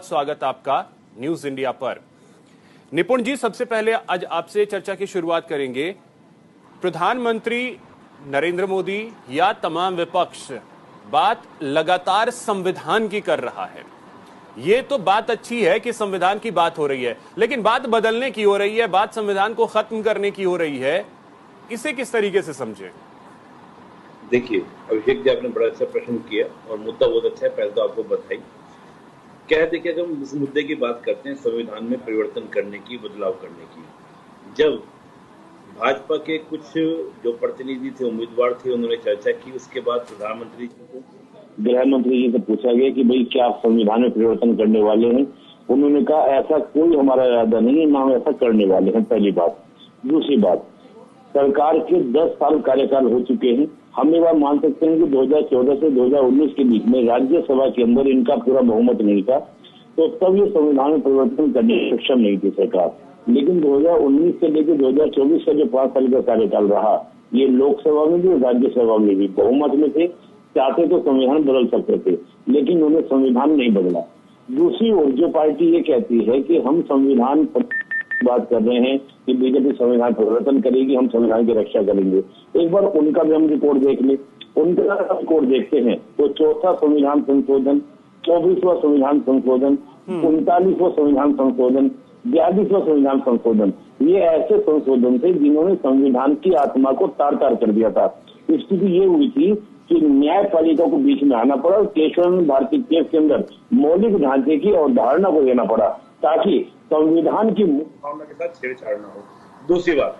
स्वागत आपका news India पर। निपुण जी, सबसे पहले आज आपसे चर्चा की शुरुआत करेंगे। प्रधानमंत्री नरेंद्र मोदी या तमाम विपक्ष बात लगातार संविधान की कर रहा है। ये तो बात अच्छी है कि संविधान की बात हो रही है, लेकिन बात बदलने की हो रही है, बात संविधान को खत्म करने की हो रही है। इसे किस तरीके से समझे? देखिए अभिषेक जी, आपने बड़ा अच्छा प्रश्न किया और मुद्दा बहुत अच्छा है। पहले तो आपको बधाई। क्या है, देखिए, जब हम इस मुद्दे की बात करते हैं संविधान में परिवर्तन करने की, बदलाव करने की, जब भाजपा के कुछ जो प्रतिनिधि थे, उम्मीदवार थे, उन्होंने चर्चा की, उसके बाद प्रधानमंत्री जी को, गृह मंत्री जी से पूछा गया कि भाई क्या आप संविधान में परिवर्तन करने वाले हैं। उन्होंने कहा ऐसा कोई हमारा इरादा नहीं है, ना हम ऐसा करने वाले हैं। पहली बात। दूसरी बात, सरकार के 10 साल कार्यकाल हो चुके हैं। हम ये बात मान सकते हैं कि 2014 से 2019 के बीच में राज्यसभा के अंदर इनका पूरा बहुमत नहीं था, तो तब ये संविधान में परिवर्तन करने में सक्षम नहीं थी सरकार। लेकिन 2019 से लेकर 2024 का जो 5 साल का कार्यकाल रहा, ये लोकसभा में भी और राज्यसभा में भी बहुमत में थे। चाहते तो संविधान बदल सकते थे, लेकिन उन्होंने संविधान नहीं बदला। दूसरी ओर जो पार्टी ये कहती है कि हम संविधान बात कर रहे हैं कि बीजेपी संविधान परिवर्तन करेगी, हम संविधान की रक्षा करेंगे, एक बार उनका भी हम रिपोर्ट देख ले। उनका रिपोर्ट देखते हैं तो 4था संविधान संशोधन, 24वां संविधान संशोधन, 39वां संविधान संशोधन, 42वां संविधान संशोधन, ये ऐसे संशोधन थे जिन्होंने संविधान की आत्मा को तार तार कर दिया था। स्थिति ये हुई थी कि न्यायपालिका को बीच में आना पड़ा और केशव भारती केस के अंदर मौलिक ढांचे की अवधारणा को देना पड़ा ताकि संविधान की मूल भावना के साथ छेड़छाड़ ना हो। दूसरी बात,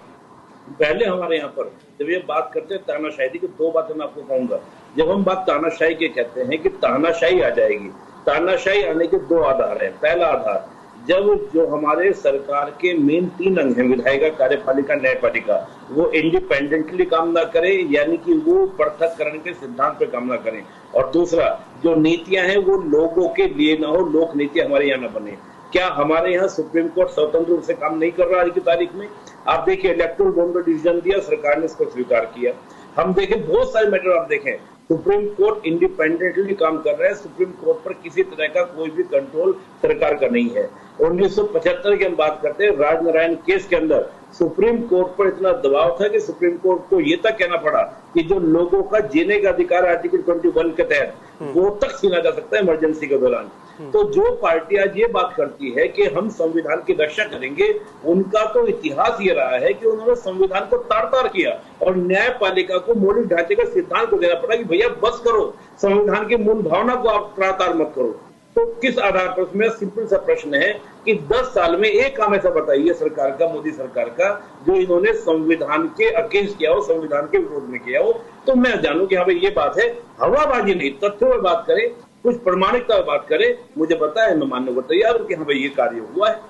पहले हमारे यहाँ पर जब ये बात करते हैं तानाशाही की, 2 बातें मैं आपको कहूंगा। जब हम बात तानाशाही के कहते हैं कि तानाशाही आ जाएगी, तानाशाही आने के 2 आधार हैं। पहला आधार, जब जो हमारे सरकार के मेन 3 अंग हैं, विधायिका, कार्यपालिका, न्यायपालिका, वो इंडिपेंडेंटली काम ना करें, यानी कि वो पृथककरण के सिद्धांत पे काम ना करें। और दूसरा, जो नीतियां हैं वो लोगों के लिए ना हो, लोक नीति हमारे यहाँ ना बने। क्या हमारे यहाँ सुप्रीम कोर्ट स्वतंत्र रूप से काम नहीं कर रहा आज की तारीख में? आप देखिए, इलेक्टोरल बॉन्ड का डिसीजन दिया, सरकार ने इसको स्वीकार किया। हम देखें बहुत सारे मैटर, आप देखें सुप्रीम कोर्ट इंडिपेंडेंटली काम कर रहा है। सुप्रीम कोर्ट पर किसी तरह का कोई भी कंट्रोल सरकार का नहीं है। 1975 की हम बात करते हैं, राजनारायण केस के अंदर सुप्रीम कोर्ट पर इतना दबाव था कि सुप्रीम कोर्ट को यह तक कहना पड़ा कि जो लोगों का जीने का अधिकार आर्टिकल 21 के तहत वो तक छीना जा सकता है इमरजेंसी के दौरान। तो जो पार्टी आज ये बात करती है कि हम संविधान की रक्षा करेंगे, उनका तो इतिहास ये रहा है कि उन्होंने संविधान को तार तार किया और न्यायपालिका को मौलिक ढांचे का सिद्धांत को देना पड़ा कि भैया बस करो, संविधान की मूल भावना को आप तार तार मत करो। तो किस आधार पर? मेरा सिंपल सा प्रश्न है कि 10 साल में एक काम ऐसा बताइए सरकार का, मोदी सरकार का, जो इन्होंने संविधान के अगेंस्ट किया हो, संविधान के विरोध में किया हो, तो मैं जानूं कि हाँ भाई ये बात है। हवाबाजी नहीं, तथ्यों में बात करें, कुछ प्रमाणिकता बात करें, मुझे पता है, मैं मानने को तैयार हूं कि हाँ भाई ये कार्य हुआ है।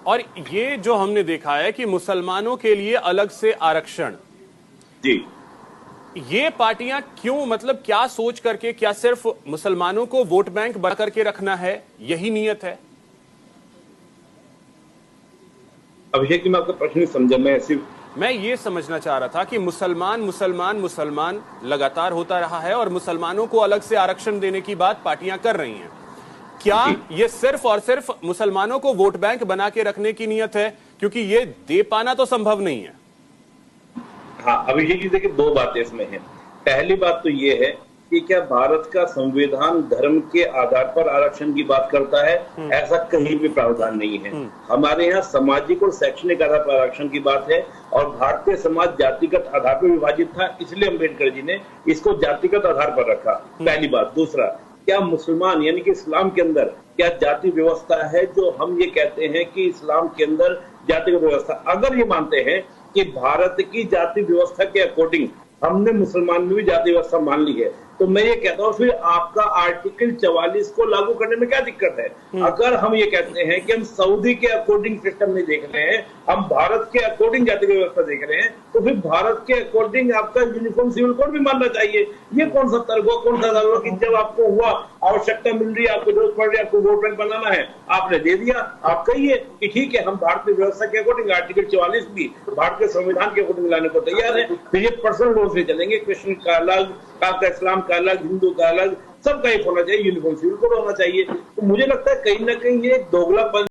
और ये जो हमने देखा है कि मुसलमानों के लिए अलग से आरक्षण, जी, ये पार्टियां क्यों, मतलब क्या सोच करके, क्या सिर्फ मुसलमानों को वोट बैंक बना करके रखना है, यही नियत है? अभिषेक जी, मैं आपका प्रश्न नहीं समझा। मैं ये समझना चाह रहा था कि मुसलमान मुसलमान मुसलमान लगातार होता रहा है और मुसलमानों को अलग से आरक्षण देने की बात पार्टियां कर रही हैं। क्या ये सिर्फ और सिर्फ मुसलमानों को वोट बैंक बना के रखने की नियत है? क्योंकि ये दे पाना तो संभव नहीं है। हाँ अभिषेक जी, देखिए 2 बातें इसमें हैं। पहली बात तो ये है कि क्या भारत का संविधान धर्म के आधार पर आरक्षण की बात करता है? ऐसा कहीं भी प्रावधान नहीं है। हमारे यहाँ सामाजिक और शैक्षणिक आधार पर आरक्षण की बात है और भारतीय समाज जातिगत आधार पर विभाजित था, इसलिए अम्बेडकर जी ने इसको जातिगत आधार पर रखा। पहली बात। दूसरा, क्या मुसलमान यानी कि इस्लाम के अंदर क्या जाति व्यवस्था है? जो हम ये कहते हैं कि इस्लाम के अंदर जातिगत व्यवस्था, अगर ये मानते हैं कि भारत की जाति व्यवस्था के अकॉर्डिंग हमने मुसलमान में भी जाति व्यवस्था मान ली है, तो मैं ये कहता हूँ फिर आपका आर्टिकल 44 को लागू करने में क्या दिक्कत है? अगर हम ये कहते हैं कि हम सऊदी के अकॉर्डिंग सिस्टम नहीं देख रहे हैं, हम भारत के अकॉर्डिंग जाति व्यवस्था देख रहे हैं, तो फिर भारत के अकॉर्डिंग आपका यूनिफॉर्म सिविल कोड भी मानना चाहिए। ये कौन सा तर्क हुआ, कौन सा दावा हुआ कि जब आपको हुआ, आवश्यकता मिल रही है, आपको जरूरत पड़ रही है, आपको वोट बैंक बनाना है, आपने दे दिया। आप कहिए कि ठीक है, हम भारतीय व्यवस्था के अकॉर्डिंग आर्टिकल 44 भी भारतीय संविधान के अकॉर्डिंग लाने को तैयार है। फिर ये पर्सनल लॉ से चलेंगे, क्रिश्चियन का अलग, आपका इस्लाम का अलग, हिंदू का अलग, सबका एक होना चाहिए, यूनिफॉर्म सिविल कोड होना चाहिए। तो मुझे लगता है कहीं ना कहीं ये दोगलापन